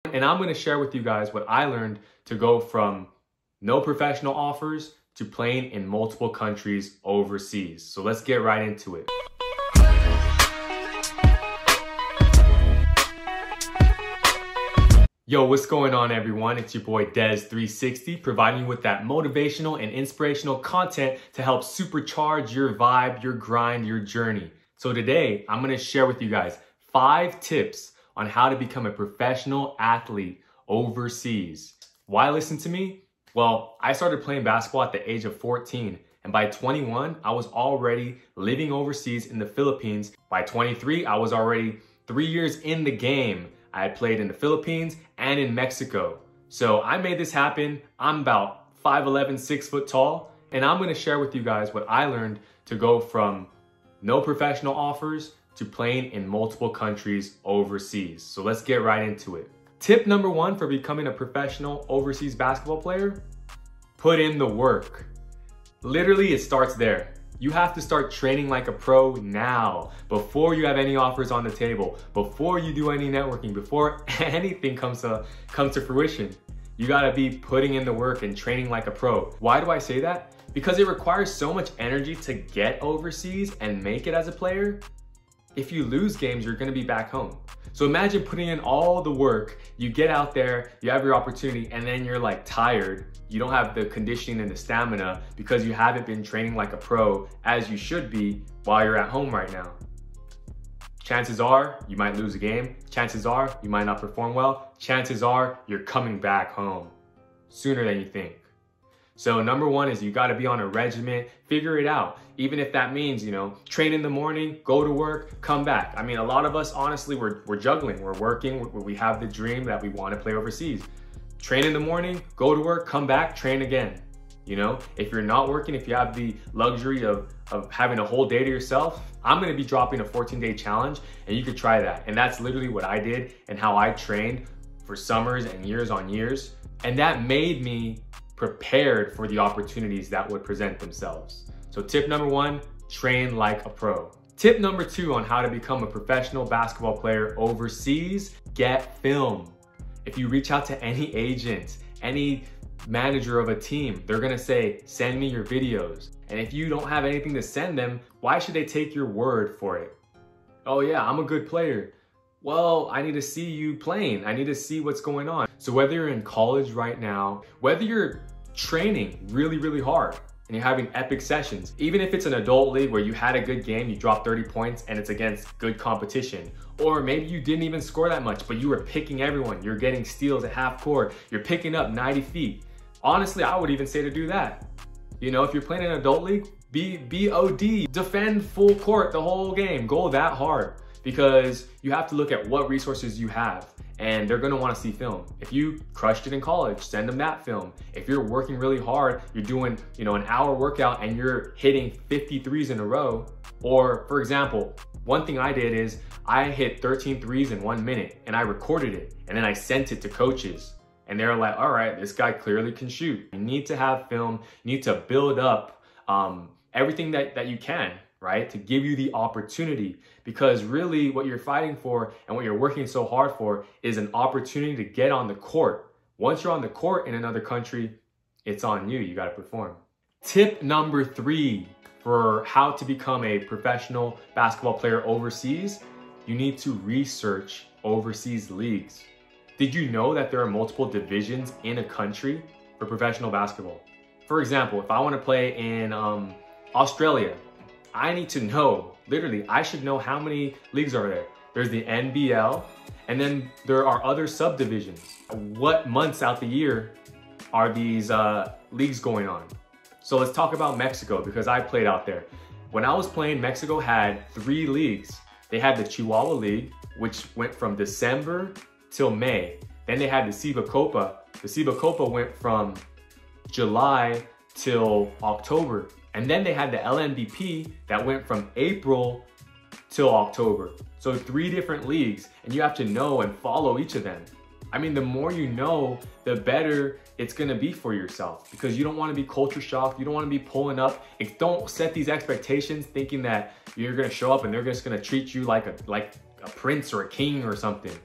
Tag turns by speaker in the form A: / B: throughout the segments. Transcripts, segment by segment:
A: And I'm going to share with you guys what I learned to go from no professional offers to playing in multiple countries overseas. So let's get right into it. Yo, what's going on everyone? It's your boy Des360 providing you with that motivational and inspirational content to help supercharge your vibe, your grind, your journey. So today I'm going to share with you guys 5 tips on how to become a professional athlete overseas. Why listen to me? Well, I started playing basketball at the age of 14, and by 21, I was already living overseas in the Philippines. By 23, I was already 3 years in the game. I had played in the Philippines and in Mexico. So I made this happen. I'm about 5'11", 6 foot tall, and I'm gonna share with you guys what I learned to go from no professional offers to playing in multiple countries overseas. So let's get right into it. Tip number 1 for becoming a professional overseas basketball player: put in the work. Literally, it starts there. You have to start training like a pro now, before you have any offers on the table, before you do any networking, before anything comes to fruition. You gotta be putting in the work and training like a pro. Why do I say that? Because it requires so much energy to get overseas and make it as a player. If you lose games, you're gonna be back home. So imagine putting in all the work, you get out there, you have your opportunity, and then you're like tired. You don't have the conditioning and the stamina because you haven't been training like a pro as you should be while you're at home right now. Chances are you might lose a game. Chances are you might not perform well. Chances are you're coming back home sooner than you think. So number 1 is you gotta be on a regimen, figure it out. Even if that means, train in the morning, go to work, come back. I mean, a lot of us, honestly, we're juggling, we're working, we have the dream that we wanna play overseas. Train in the morning, go to work, come back, train again. If you're not working, if you have the luxury of having a whole day to yourself, I'm gonna be dropping a 14-day challenge and you could try that. And that's literally what I did and how I trained for summers and years on years. And that made me prepared for the opportunities that would present themselves. So tip number 1, train like a pro. Tip number 2 on how to become a professional basketball player overseas: get film. If you reach out to any agent, any manager of a team, they're gonna say, send me your videos. And if you don't have anything to send them, why should they take your word for it? Oh yeah, I'm a good player. Well, I need to see you playing. I need to see what's going on. So whether you're in college right now, whether you're training really, really hard and you're having epic sessions, even if it's an adult league where you had a good game, you dropped 30 points and it's against good competition, or maybe you didn't even score that much, but you were picking everyone, you're getting steals at half court, you're picking up 90 feet. Honestly, I would even say to do that. If you're playing an adult league, be OD, defend full court the whole game, go that hard. Because you have to look at what resources you have and they're gonna wanna see film. If you crushed it in college, send them that film. If you're working really hard, you're doing an hour workout and you're hitting 50 threes in a row. Or for example, one thing I did is I hit 13 threes in 1 minute and I recorded it and then I sent it to coaches. And they're like, all right, this guy clearly can shoot. You need to have film, you need to build up everything that you can, right? To give you the opportunity, because really what you're fighting for and what you're working so hard for is an opportunity to get on the court. Once you're on the court in another country, it's on you, you gotta perform. Tip number 3 for how to become a professional basketball player overseas: you need to research overseas leagues. Did you know that there are multiple divisions in a country for professional basketball? For example, if I wanna play in Australia, I need to know, literally, I should know how many leagues are there. There's the NBL, and then there are other subdivisions. What months out the year are these leagues going on? So let's talk about Mexico, because I played out there. When I was playing, Mexico had 3 leagues. They had the Chihuahua League, which went from December till May. Then they had the Ciba Copa. The Ciba Copa went from July till October. And then they had the LNBP that went from April till October. So 3 different leagues, and you have to know and follow each of them. I mean, the more you know, the better it's gonna be for yourself, because you don't wanna be culture shocked. You don't wanna be pulling up. Don't set these expectations thinking that you're gonna show up and they're just gonna treat you like a prince or a king or something.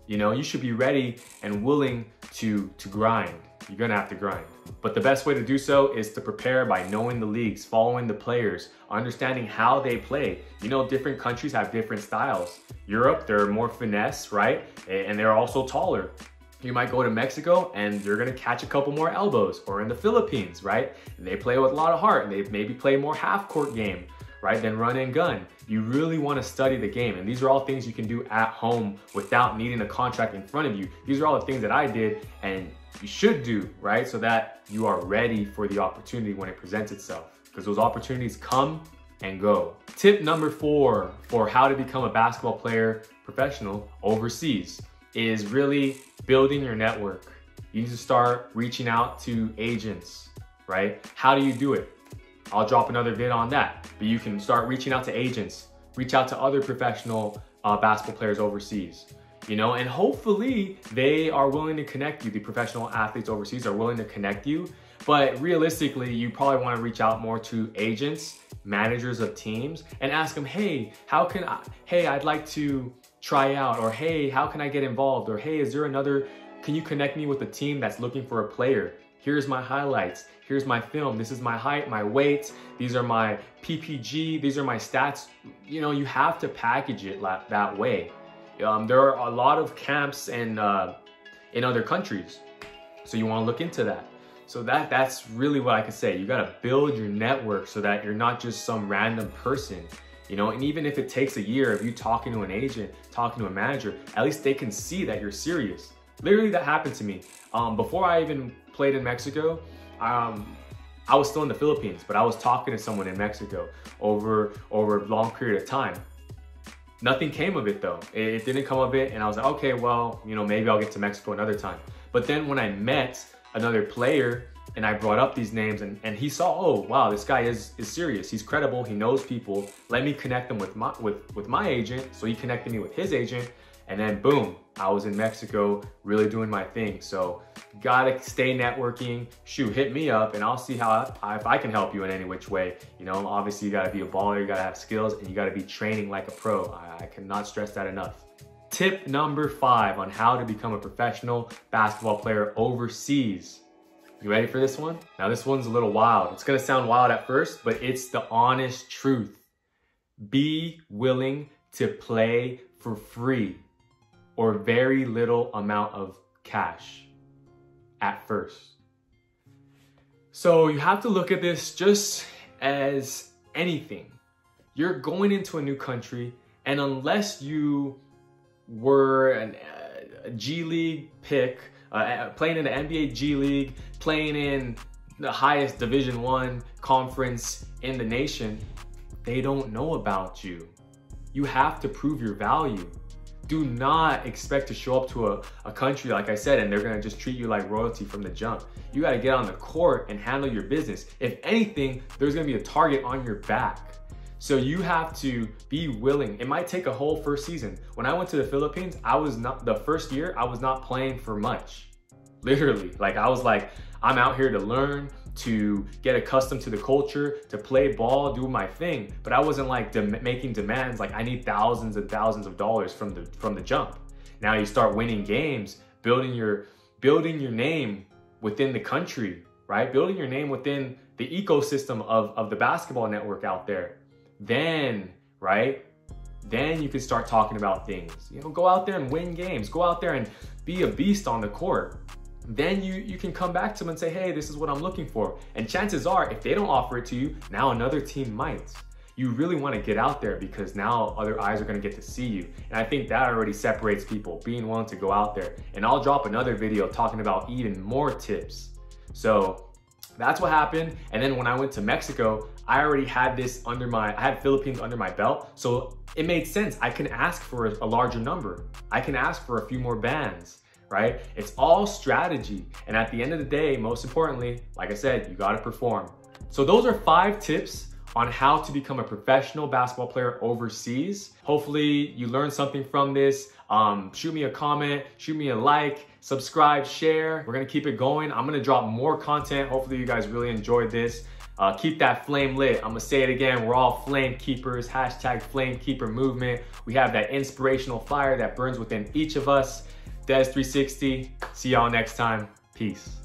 A: You know, you should be ready and willing to grind. You're gonna have to grind. But the best way to do so is to prepare by knowing the leagues, following the players, understanding how they play. You know, different countries have different styles. Europe, they're more finesse, right? And they're also taller. You might go to Mexico and you're gonna catch a couple more elbows, or in the Philippines, right? And they play with a lot of heart and they maybe play more half-court game, right? Than run and gun. You really wanna study the game. And these are all things you can do at home without needing a contract in front of you. These are all the things that I did and you should do, right? So that you are ready for the opportunity when it presents itself, because those opportunities come and go. Tip number 4 for how to become a basketball player professional overseas is really building your network. You need to start reaching out to agents, right? How do you do it? I'll drop another vid on that, but you can start reaching out to agents, reach out to other professional basketball players overseas. You know, and hopefully they are willing to connect you. The professional athletes overseas are willing to connect you, but realistically, you probably want to reach out more to agents, managers of teams, and ask them, hey, I'd like to try out, or hey, how can I get involved? Or hey, can you connect me with a team that's looking for a player? Here's my highlights. Here's my film. This is my height, my weight. These are my PPG. These are my stats. You know, you have to package it that way. There are a lot of camps in other countries, so you want to look into that. So that's really what I can say. You got to build your network so that you're not just some random person, you know. And even if it takes a year of you talking to an agent, talking to a manager, at least they can see that you're serious. Literally, that happened to me. Before I even played in Mexico, I was still in the Philippines, but I was talking to someone in Mexico over a long period of time. Nothing came of it though. It didn't come of it, and I was like, okay, well, you know, maybe I'll get to Mexico another time. But then when I met another player and I brought up these names and he saw, oh wow, this guy is serious. He's credible. He knows people. Let me connect them with my agent. So he connected me with his agent, and then boom, I was in Mexico really doing my thing. So gotta stay networking. Shoot, hit me up and I'll see if I can help you in any which way. You know, obviously you gotta be a baller, you gotta have skills, and you gotta be training like a pro. I cannot stress that enough. Tip number 5 on how to become a professional basketball player overseas. You ready for this one? Now this one's a little wild. It's gonna sound wild at first, but it's the honest truth. Be willing to play for free or very little amount of cash at first. So you have to look at this just as anything. You're going into a new country, and unless you were a G League pick, playing in the NBA G League, playing in the highest Division I conference in the nation, they don't know about you. You have to prove your value. Do not expect to show up to a country, like I said, and they're gonna just treat you like royalty from the jump. You gotta get on the court and handle your business. If anything, there's gonna be a target on your back. So you have to be willing. It might take a whole first season. When I went to the Philippines, the first year, I was not playing for much. Literally, like I was like, I'm out here to learn, to get accustomed to the culture, to play ball, do my thing. But I wasn't like making demands like I need thousands and thousands of dollars from the jump. Now you start winning games, building your name within the country, right? Building your name within the ecosystem of the basketball network out there. Then, right? Then you can start talking about things. You know, go out there and win games. Go out there and be a beast on the court. Then you can come back to them and say, hey, this is what I'm looking for. And chances are, if they don't offer it to you, now another team might. You really want to get out there because now other eyes are going to get to see you. And I think that already separates people, being willing to go out there. And I'll drop another video talking about even more tips. So that's what happened. And then when I went to Mexico, I already had I had Philippines under my belt. So it made sense. I can ask for a larger number. I can ask for a few more bands. Right? It's all strategy. And at the end of the day, most importantly, like I said, you got to perform. So those are 5 tips on how to become a professional basketball player overseas. Hopefully you learned something from this. Shoot me a comment, shoot me a like, subscribe, share. We're going to keep it going. I'm going to drop more content. Hopefully you guys really enjoyed this. Keep that flame lit. I'm gonna say it again. We're all flame keepers. #FlameKeeper movement. We have that inspirational fire that burns within each of us. Des360. See y'all next time. Peace.